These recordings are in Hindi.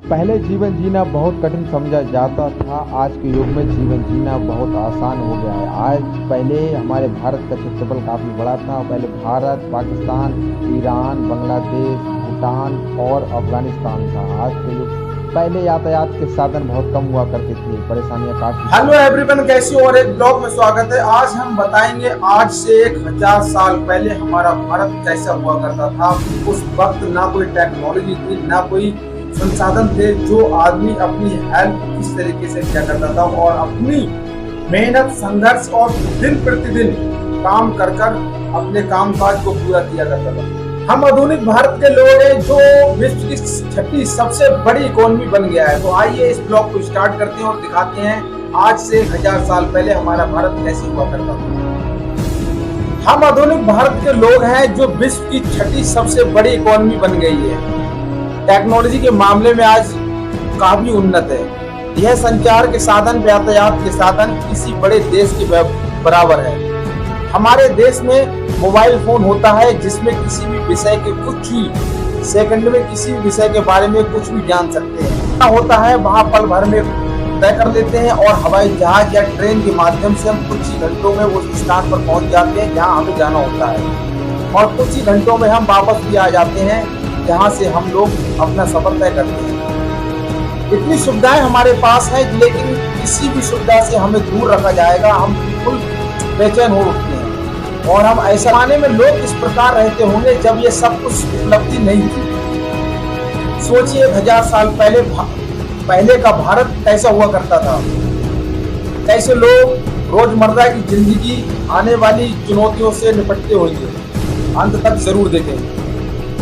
पहले जीवन जीना बहुत कठिन समझा जाता था। आज के युग में जीवन जीना बहुत आसान हो गया है। आज पहले हमारे भारत का क्षेत्रफल काफ़ी बड़ा था। पहले भारत, पाकिस्तान, ईरान, बांग्लादेश, भूटान और अफगानिस्तान था। आज के युग पहले यातायात के साधन बहुत कम हुआ करते थे, परेशानियां काफी। हेलो एवरीवन, कैसी हो? और एक ब्लॉग में स्वागत है। आज हम बताएंगे आज से 1000 साल पहले हमारा भारत कैसा हुआ करता था। उस वक्त ना कोई टेक्नोलॉजी थी, ना कोई संसाधन थे। जो आदमी अपनी हेल्प किस तरीके से किया करता था और अपनी मेहनत, संघर्ष और दिन प्रतिदिन काम कर अपने कामकाज को पूरा किया करता था। हम आधुनिक भारत के लोग हैं जो विश्व की छठी सबसे बड़ी इकोनॉमी बन गया है। तो आइए इस ब्लॉग को स्टार्ट करते हैं और दिखाते हैं आज से 1000 साल पहले हमारा भारत कैसे हुआ करता था। हम आधुनिक भारत के लोग हैं जो विश्व की छठी सबसे बड़ी इकोनॉमी बन गई है। टेक्नोलॉजी के मामले में आज काफी उन्नत है। यह संचार के साधन, यातायात के साधन किसी बड़े देश के बराबर है। हमारे देश में मोबाइल फोन होता है जिसमें किसी भी विषय के कुछ ही सेकंड में किसी भी विषय के बारे में कुछ भी जान सकते हैं। होता है वहाँ पल भर में तय कर लेते हैं और हवाई जहाज या ट्रेन के माध्यम से हम कुछ ही घंटों में उस स्थान पर पहुँच जाते हैं जहाँ हमें जाना होता है और कुछ ही घंटों में हम वापस भी आ जाते हैं जहाँ से हम लोग अपना सफर तय करते हैं। इतनी सुविधाएं हमारे पास है, लेकिन किसी भी सुविधा से हमें दूर रखा जाएगा हम बिल्कुल बेचैन हो उठते हैं। और हम ऐसे जमाने में लोग इस प्रकार रहते होंगे जब ये सब कुछ उपलब्धि नहीं थी। सोचिए 1000 साल पहले का भारत कैसा हुआ करता था। कैसे लोग रोजमर्रा की जिंदगी आने वाली चुनौतियों से निपटते होंगे। अंत तक जरूर देखें।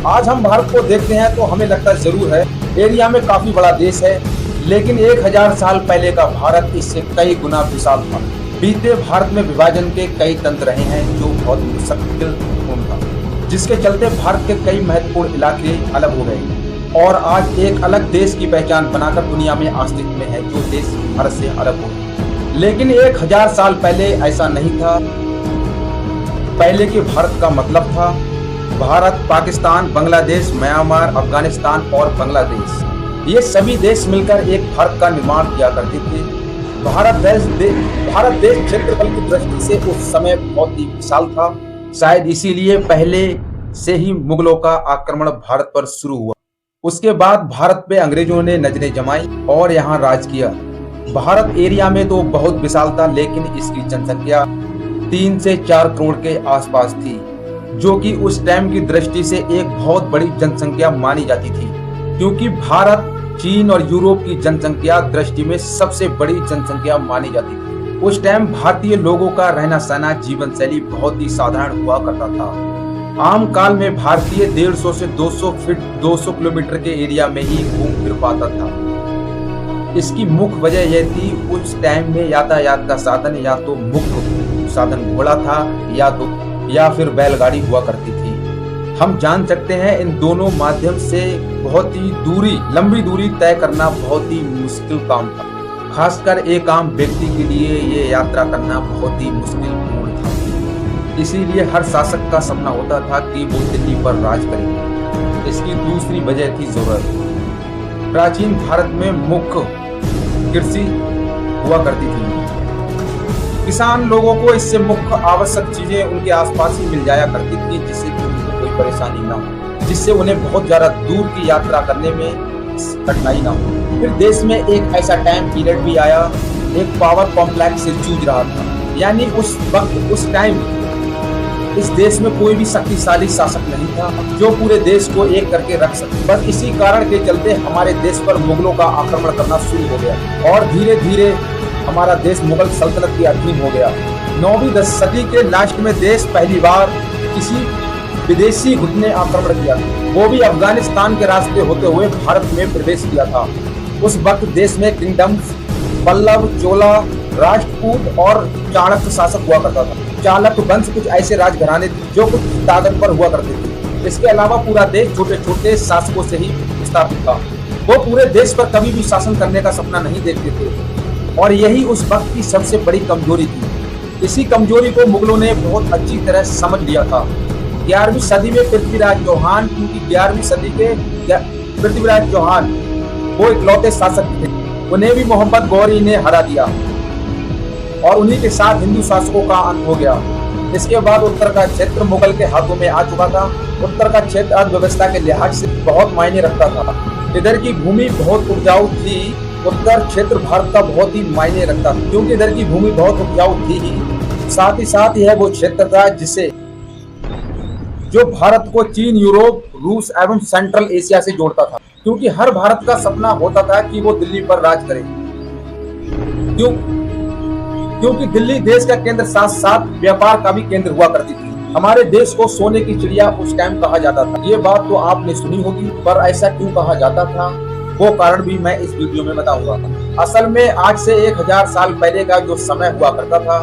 आज हम भारत को देखते हैं तो हमें लगता जरूर है एरिया में काफी बड़ा देश है, लेकिन 1000 साल पहले का भारत इससे कई गुना विशाल था। बीते भारत में विभाजन के कई तंत्र रहे हैं जो बहुत मुश्किलपूर्ण था, जिसके चलते भारत के कई महत्वपूर्ण इलाके अलग हो गए और आज एक अलग देश की पहचान बनाकर दुनिया में अस्तित्व में है, जो देश भारत से अलग हो। लेकिन 1000 साल पहले ऐसा नहीं था। पहले के भारत का मतलब था भारत, पाकिस्तान, बांग्लादेश, म्यांमार, अफगानिस्तान और बांग्लादेश, ये सभी देश मिलकर एक भारत का निर्माण किया करते थे। भारत देश क्षेत्रफल की दृष्टि से उस समय बहुत ही विशाल था। शायद इसीलिए पहले से ही मुगलों का आक्रमण भारत पर शुरू हुआ। उसके बाद भारत पे अंग्रेजों ने नजरें जमाई और यहाँ राज किया। भारत एरिया में तो बहुत विशाल था, लेकिन इसकी जनसंख्या 3 से 4 करोड़ के आसपास थी, जो कि उस टाइम की दृष्टि से एक बहुत बड़ी जनसंख्या मानी जाती थी, क्योंकि भारत, चीन और यूरोप की जनसंख्या दृष्टि में सबसे बड़ी जनसंख्या मानी जाती थी। उस टाइम भारतीय लोगों का रहना सहना, जीवन शैली बहुत ही साधारण हुआ करता था। आम काल में भारतीय 150 से 200 फीट 200 किलोमीटर के एरिया में ही घूम फिर पाता था। इसकी मुख्य वजह यह थी उस टाइम में यातायात का साधन या तो मुख्य साधन घोड़ा था या फिर बैलगाड़ी हुआ करती थी। हम जान सकते हैं इन दोनों माध्यम से बहुत ही लंबी दूरी तय करना बहुत ही मुश्किल काम था। खासकर एक आम व्यक्ति के लिए ये यात्रा करना बहुत ही मुश्किलपूर्ण था। इसीलिए हर शासक का सपना होता था कि वो दिल्ली पर राज करे। इसकी दूसरी वजह थी जरूरत। प्राचीन भारत में मुख्य कृषि हुआ करती थी। किसान लोगों को इससे मुख्य आवश्यक चीजें उनके आसपास ही मिल जाया करती थी, जिससे कि उनको कोई परेशानी ना हो, जिससे उन्हें बहुत ज्यादा दूर की यात्रा करने में कठिनाई ना हो। फिर देश में एक ऐसा टाइम पीरियड भी आया, एक पावर कॉम्प्लेक्स से जूझ रहा था। यानी उस वक्त उस टाइम इस देश में कोई भी शक्तिशाली शासक नहीं था जो पूरे देश को एक करके रख सके। बस इसी कारण के चलते हमारे देश पर मुगलों का आक्रमण करना शुरू हो गया और धीरे धीरे हमारा देश मुगल सल्तनत के अधीन हो गया। 9वीं सदी के लास्ट में देश पहली बार किसी विदेशी गुट ने आक्रमण किया, वो भी अफगानिस्तान के रास्ते होते हुए भारत में प्रवेश किया था। उस वक्त देश में किंगडम्स, पल्लव, चोला, राष्ट्रकूट और चाणक्य शासक हुआ करता था। चाणक्य वंश कुछ ऐसे राजघराने जो कुछ ताकतवर हुआ करते थे। इसके अलावा पूरा देश छोटे छोटे शासकों से ही स्थापित था। वो पूरे देश पर कभी भी शासन करने का सपना नहीं देखते थे और यही उस वक्त की सबसे बड़ी कमजोरी थी। इसी कमजोरी को मुगलों ने बहुत अच्छी तरह समझ लिया था। 11वीं सदी में पृथ्वीराज चौहान, क्योंकि 11वीं सदी के पृथ्वीराज चौहान वो इकलौते शासक थे। उन्हें भी मोहम्मद गौरी ने हरा दिया और उन्हीं के साथ हिंदू शासकों का अंत हो गया। इसके बाद उत्तर का क्षेत्र मुगल के हाथों में आ चुका था। उत्तर का क्षेत्र अर्थव्यवस्था के लिहाज से बहुत मायने रखता था। इधर की भूमि बहुत उपजाऊ थी। उत्तर क्षेत्र भारत का बहुत ही मायने रखता था, क्योंकि इधर की भूमि बहुत उपजाऊ थी ही। साथ ही यह वो क्षेत्र था जो भारत को चीन, यूरोप, रूस एवं सेंट्रल एशिया से जोड़ता था, क्योंकि हर भारत का सपना होता था कि वो दिल्ली पर राज करे। क्योंकि दिल्ली देश का केंद्र साथ साथ व्यापार का भी केंद्र हुआ करती थी। हमारे देश को सोने की चिड़िया उस टाइम कहा जाता था। ये बात तो आपने सुनी होगी, पर ऐसा क्यों कहा जाता था वो कारण भी मैं इस वीडियो में बताऊंगा। असल में आज से 1000 साल पहले का जो समय हुआ करता था,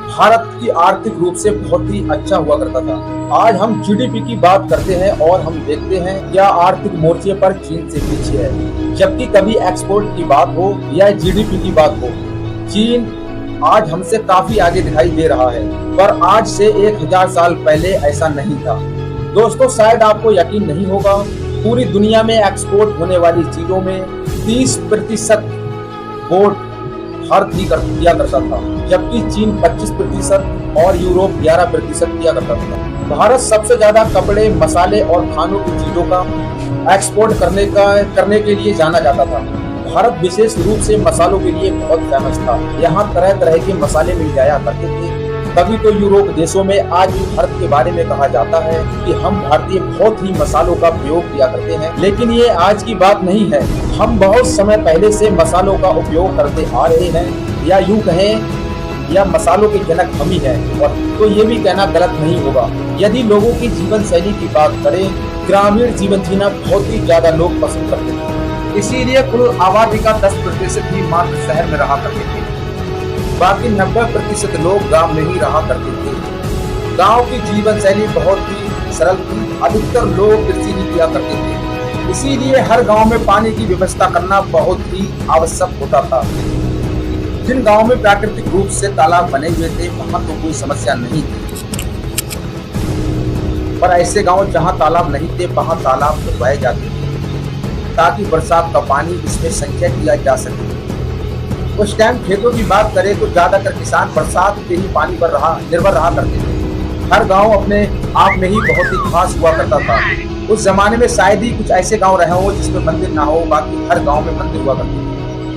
भारत की आर्थिक रूप से बहुत ही अच्छा हुआ करता था। आज हम जीडीपी की बात करते हैं और हम देखते हैं क्या आर्थिक मोर्चे पर चीन से पीछे है। जबकि कभी एक्सपोर्ट की बात हो या जीडीपी की बात हो, चीन आज हमसे काफी आगे दिखाई दे रहा है। पर आज से 1000 साल पहले ऐसा नहीं था। दोस्तों, शायद आपको यकीन नहीं होगा, पूरी दुनिया में एक्सपोर्ट होने वाली चीजों में 30% वोट भारत ही किया करता था, जबकि चीन 25% और यूरोप 11% किया करता था। भारत सबसे ज्यादा कपड़े, मसाले और खानों की चीजों का एक्सपोर्ट करने के लिए जाना जाता था। भारत विशेष रूप से मसालों के लिए बहुत फेमस था। यहाँ तरह तरह के मसाले मिल जाया करते थे। तभी तो यूरोप देशों में आज भी भारत के बारे में कहा जाता है कि हम भारतीय बहुत ही मसालों का प्रयोग किया करते हैं। लेकिन ये आज की बात नहीं है, हम बहुत समय पहले से मसालों का उपयोग करते आ रहे हैं, या यूं कहें या मसालों के जनक हम ही हैं। और तो ये भी कहना गलत नहीं होगा। यदि लोगों की जीवन शैली की बात करें, ग्रामीण जीवन जीना बहुत ही ज्यादा लोग पसंद करते हैं। इसीलिए कुल आबादी का 10% ही मात्र शहर में रहा करते थे। बाकी 90% लोग गांव में ही रहा करते थे। गांव की जीवन शैली बहुत ही सरल थी। अधिकतर लोग कृषि ही किया करते थे। इसीलिए हर गांव में पानी की व्यवस्था करना बहुत ही आवश्यक होता था। जिन गांव में प्राकृतिक रूप से तालाब बने हुए थे, वहां तो कोई समस्या नहीं थी। पर ऐसे गांव जहां तालाब नहीं थे, वहां तालाब खुदवाए जाते थे ताकि बरसात का पानी इसमें संचय किया जा सके। उस टाइम खेतों की बात करें तो ज्यादातर किसान बरसात के ही पानी पर निर्भर रहा करते थे। हर गांव अपने आप में ही बहुत ही खास हुआ करता था। उस जमाने में शायद ही कुछ ऐसे गांव रहे हो जिसमें मंदिर ना हो, बाकी हर गांव में मंदिर हुआ करते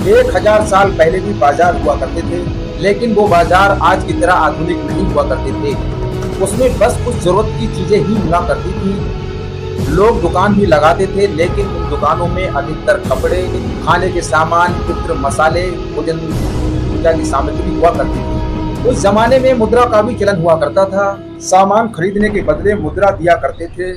थे। 1000 साल पहले भी बाजार हुआ करते थे, लेकिन वो बाजार आज की तरह आधुनिक नहीं हुआ करते थे। उसमें बस कुछ जरूरत की चीजें ही मिला करती थी। लोग दुकान भी लगाते थे, लेकिन उन दुकानों में अधिकतर कपड़े, खाने के सामान, इत्र, मसाले, भोजन पूजा की सामग्री हुआ करती थी। उस जमाने में मुद्रा का भी चलन हुआ करता था। सामान खरीदने के बदले मुद्रा दिया करते थे,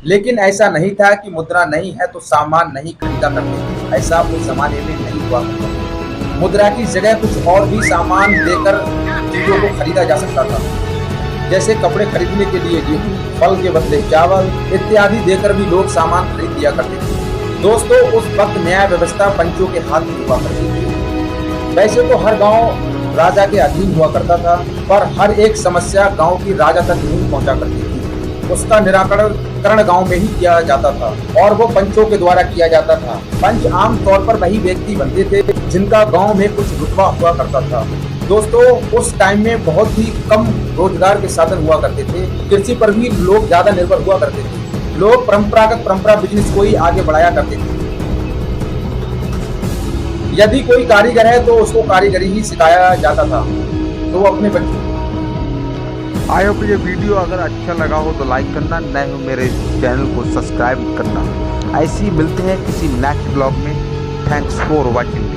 लेकिन ऐसा नहीं था कि मुद्रा नहीं है तो सामान नहीं खरीदा करते थे। ऐसा उस जमाने में नहीं हुआ करता। मुद्रा की जगह कुछ और भी सामान देकर चीजों को खरीदा जा सकता था। जैसे कपड़े खरीदने के लिए गेहूं, फल के बदले चावल इत्यादि देकर भी लोग सामान खरीद लिया करते थे। दोस्तों, उस वक्त न्याय व्यवस्था पंचों के हाथ में हुआ करती थी। वैसे तो हर गांव राजा के अधीन हुआ करता था, पर हर एक समस्या गांव की राजा तक नहीं पहुंचा करती थी। उसका निराकरण गांव में ही किया जाता था और वो पंचों के द्वारा किया जाता था। पंच आम तौर पर वही व्यक्ति बनते थे जिनका गाँव में कुछ रुतबा हुआ करता था। दोस्तों, उस टाइम में बहुत ही कम रोजगार के साधन हुआ करते थे। कृषि पर भी लोग ज्यादा निर्भर हुआ करते थे। लोग परंपरा बिजनेस को ही आगे बढ़ाया करते थे। यदि कोई कारीगर है तो उसको कारीगरी ही सिखाया जाता था, तो वो अपने बच्चों। आई होप ये वीडियो अगर अच्छा लगा हो तो लाइक करना, नए हो मेरे चैनल को सब्सक्राइब करना। ऐसे ही मिलते हैं किसी नेक्स्ट ब्लॉग में। Thanks for watching.